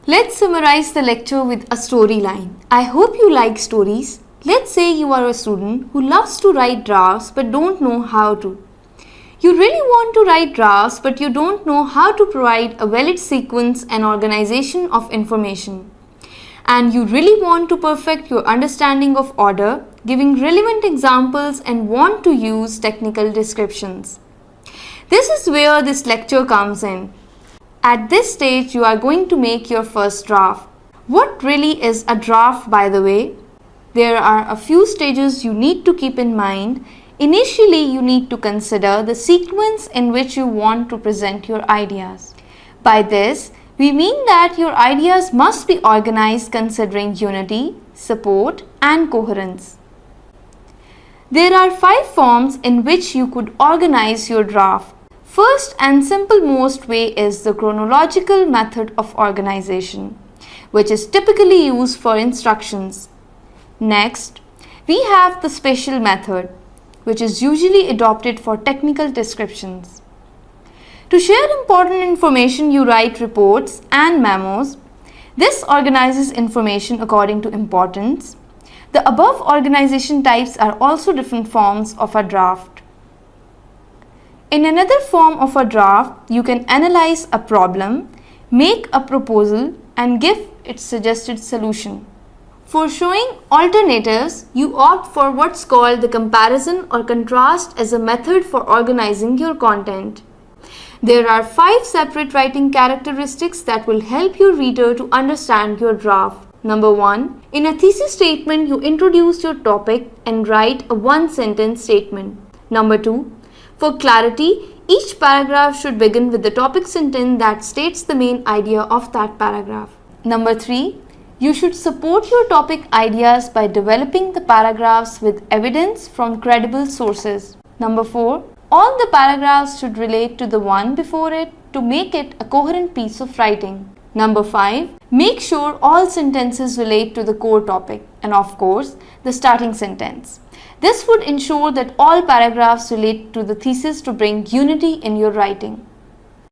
Let's summarize the lecture with a storyline. I hope you like stories. Let's say you are a student who loves to write drafts but don't know how to. You really want to write drafts but you don't know how to provide a valid sequence and organization of information. And you really want to perfect your understanding of order, giving relevant examples and want to use technical descriptions. This is where this lecture comes in. At this stage, you are going to make your first draft. What really is a draft, by the way? There are a few stages you need to keep in mind. Initially, you need to consider the sequence in which you want to present your ideas. By this, we mean that your ideas must be organized considering unity, support, and coherence. There are 5 forms in which you could organize your draft. First and simple-most way is the chronological method of organization, which is typically used for instructions. Next, we have the spatial method, which is usually adopted for technical descriptions. To share important information, you write reports and memos. This organizes information according to importance. The above organization types are also different forms of a draft. In another form of a draft, you can analyze a problem, make a proposal, and give its suggested solution. For showing alternatives, you opt for what's called the comparison or contrast as a method for organizing your content. There are 5 separate writing characteristics that will help your reader to understand your draft. Number 1. In a thesis statement, you introduce your topic and write a 1-sentence statement. Number 2. For clarity, each paragraph should begin with the topic sentence that states the main idea of that paragraph. Number 3. You should support your topic ideas by developing the paragraphs with evidence from credible sources. Number 4. All the paragraphs should relate to the one before it to make it a coherent piece of writing. Number 5. Make sure all sentences relate to the core topic and, of course, the starting sentence. This would ensure that all paragraphs relate to the thesis to bring unity in your writing.